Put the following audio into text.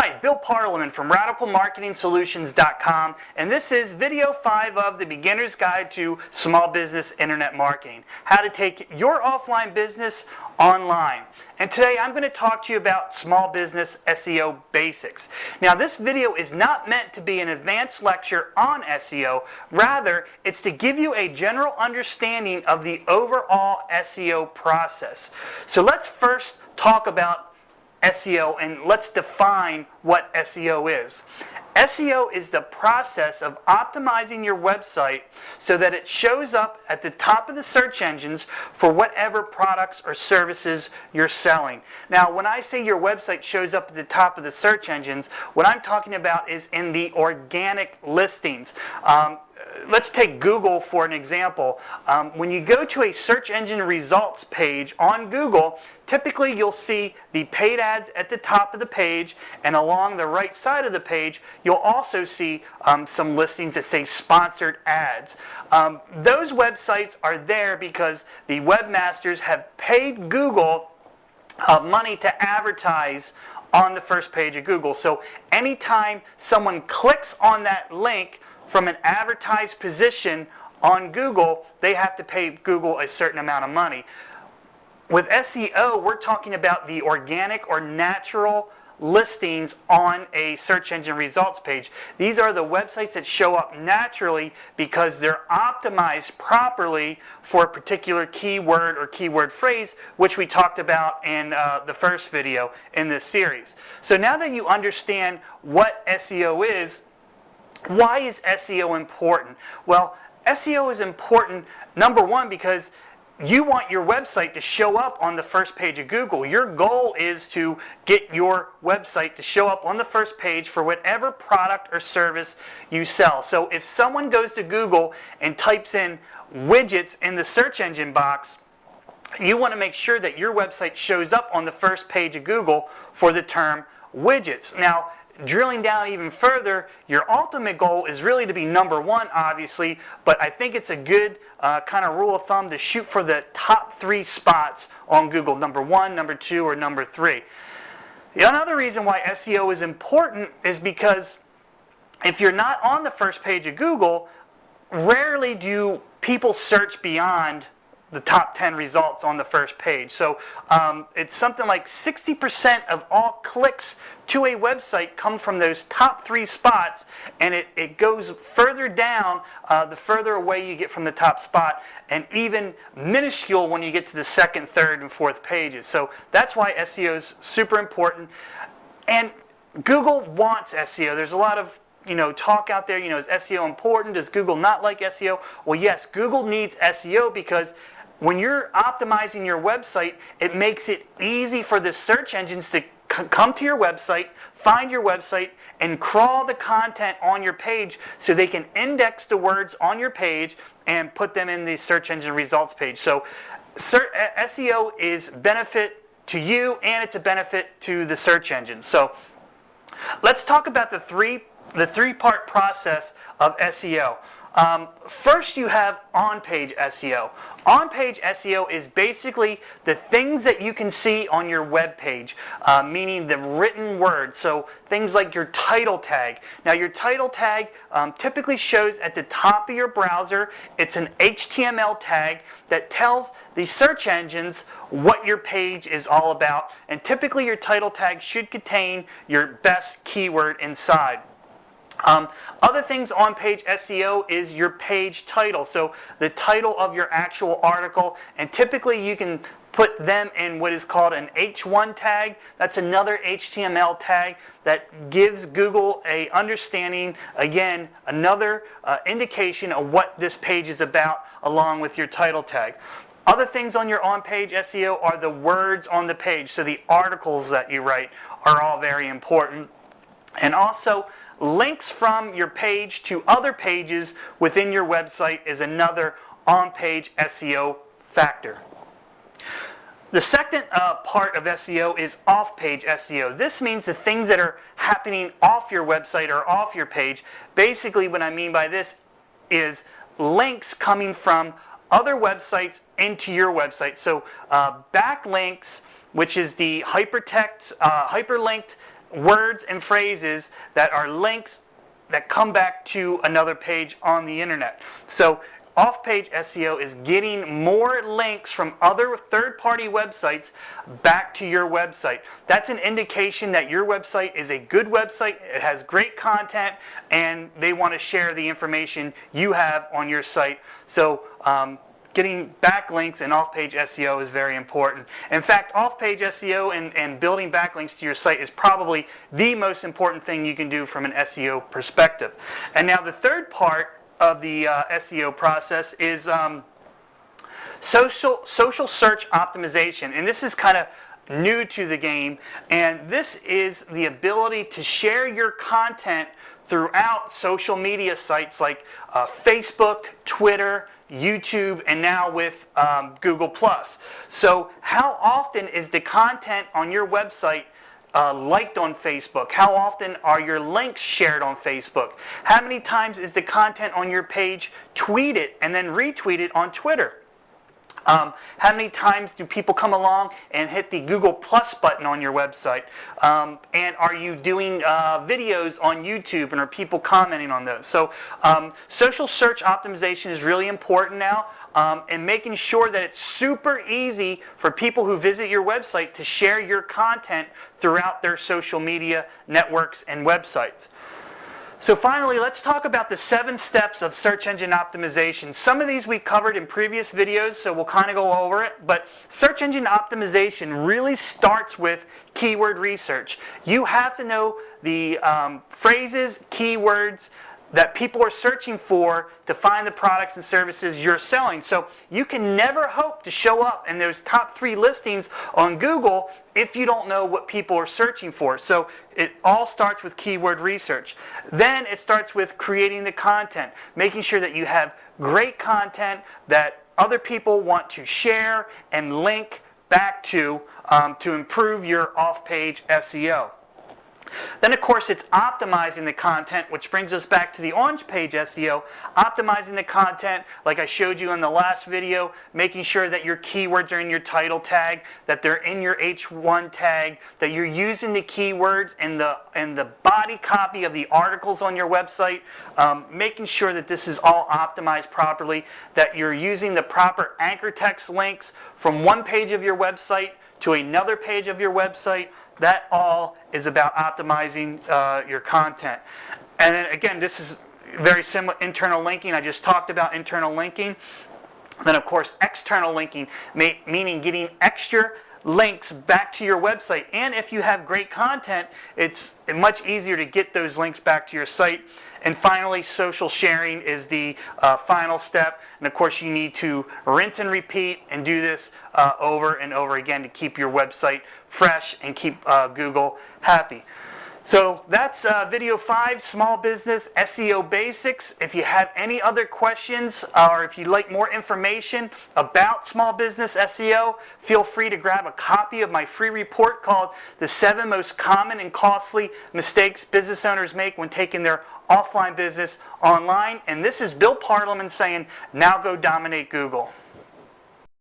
Hi, Bill Parliament from RadicalMarketingSolutions.com, and this is video 5 of the Beginner's Guide to Small Business Internet Marketing. How to take your offline business online. And today I'm going to talk to you about small business SEO basics. Now, this video is not meant to be an advanced lecture on SEO. Rather, it's to give you a general understanding of the overall SEO process. So let's first talk about SEO, and let's define what SEO is. SEO is the process of optimizing your website so that it shows up at the top of the search engines for whatever products or services you're selling. Now, when I say your website shows up at the top of the search engines, what I'm talking about is in the organic listings. Let's take Google for an example. When you go to a search engine results page on Google, typically you'll see the paid ads at the top of the page, and along the right side of the page you'll also see some listings that say sponsored ads. Those websites are there because the webmasters have paid Google money to advertise on the first page of Google. So anytime someone clicks on that link from an advertised position on Google, they have to pay Google a certain amount of money. With SEO, we're talking about the organic or natural listings on a search engine results page. These are the websites that show up naturally because they're optimized properly for a particular keyword or keyword phrase, which we talked about in the first video in this series. So now that you understand what SEO is, why is SEO important? Well, SEO is important, number one, because you want your website to show up on the first page of Google. Your goal is to get your website to show up on the first page for whatever product or service you sell. So if someone goes to Google and types in widgets in the search engine box, you want to make sure that your website shows up on the first page of Google for the term widgets. Now, drilling down even further, your ultimate goal is really to be number one, obviously, but I think it's a good kind of rule of thumb to shoot for the top 3 spots on Google, number 1, number 2, or number 3. Another reason why SEO is important is because if you're not on the first page of Google, rarely do people search beyond the top 10 results on the first page. So it's something like 60% of all clicks to a website come from those top 3 spots, and it goes further down the further away you get from the top spot, and even minuscule when you get to the 2nd, 3rd, and 4th pages. So that's why SEO is super important. And Google wants SEO. There's a lot of talk out there, is SEO important? Does Google not like SEO? Well, yes, Google needs SEO because when you're optimizing your website, it makes it easy for the search engines to come to your website, find your website, and crawl the content on your page so they can index the words on your page and put them in the search engine results page. So SEO is benefit to you, and it's a benefit to the search engine. So let's talk about the three-part process of SEO. First, you have on-page SEO. On-page SEO is basically the things that you can see on your web page, meaning the written word. So things like your title tag. Now, your title tag typically shows at the top of your browser. It's an HTML tag that tells the search engines what your page is all about. And typically, your title tag should contain your best keyword inside. Other things on page SEO is your page title, so the title of your actual article, and typically you can put them in what is called an H1 tag. That's another HTML tag that gives Google a understanding, again, another indication of what this page is about along with your title tag. Other things on your on-page SEO are the words on the page, so the articles that you write are all very important. And also, links from your page to other pages within your website is another on-page SEO factor. The second part of SEO is off-page SEO. This means the things that are happening off your website or off your page. Basically, what I mean by this is links coming from other websites into your website. So backlinks, which is the hyperlinked words and phrases that are links that come back to another page on the internet. So off-page SEO is getting more links from other third-party websites back to your website. That's an indication that your website is a good website, it has great content, and they want to share the information you have on your site. So getting backlinks and off-page SEO is very important. In fact, off-page SEO and building backlinks to your site is probably the most important thing you can do from an SEO perspective. And now the third part of the SEO process is social search optimization. And this is kind of new to the game. And this is the ability to share your content throughout social media sites like Facebook, Twitter, YouTube, and now with Google+. So how often is the content on your website liked on Facebook? How often are your links shared on Facebook? How many times is the content on your page tweeted and then retweeted on Twitter? How many times do people come along and hit the Google Plus button on your website? And are you doing videos on YouTube, and are people commenting on those? So social search optimization is really important now, and making sure that it's super easy for people who visit your website to share your content throughout their social media networks and websites. So finally, let's talk about the 7 steps of search engine optimization. Some of these we covered in previous videos, so we'll kind of go over it. But search engine optimization really starts with keyword research. You have to know the phrases, keywords that people are searching for to find the products and services you're selling. So you can never hope to show up in those top 3 listings on Google if you don't know what people are searching for. So it all starts with keyword research. Then it starts with creating the content, making sure that you have great content that other people want to share and link back to improve your off-page SEO. Then, of course, it's optimizing the content, which brings us back to the on-page SEO. Optimizing the content, like I showed you in the last video, making sure that your keywords are in your title tag, that they're in your H1 tag, that you're using the keywords in the body copy of the articles on your website, making sure that this is all optimized properly, that you're using the proper anchor text links from one page of your website to another page of your website. That all is about optimizing your content. And then again, this is very similar, internal linking. I just talked about internal linking. Then of course, external linking, meaning getting extra links back to your website. And if you have great content, it's much easier to get those links back to your site. And finally, social sharing is the final step. And of course, you need to rinse and repeat and do this over and over again to keep your website fresh and keep Google happy. So that's video 5, Small Business SEO Basics. If you have any other questions or if you'd like more information about small business SEO, feel free to grab a copy of my free report called The 7 Most Common and Costly Mistakes Business Owners Make When Taking Their Offline Business Online. And this is Bill Parliament saying, now go dominate Google.